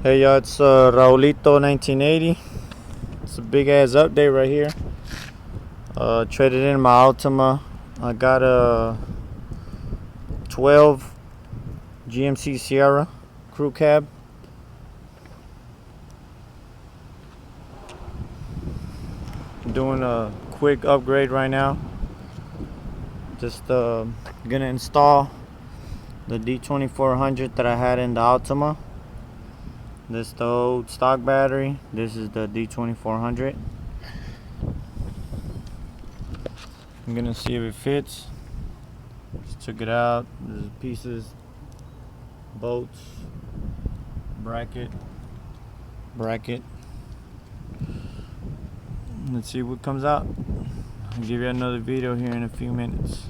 Hey y'all, it's Raulito 1980. It's a big ass update right here. Traded in my Altima. I got a 12 GMC Sierra crew cab. I'm doing a quick upgrade right now. Just gonna install the D2400 that I had in the Altima. This is the old stock battery. This is the D2400. I'm gonna see if it fits. Just took it out. There's pieces, bolts, bracket. Let's see what comes out. I'll give you another video here in a few minutes.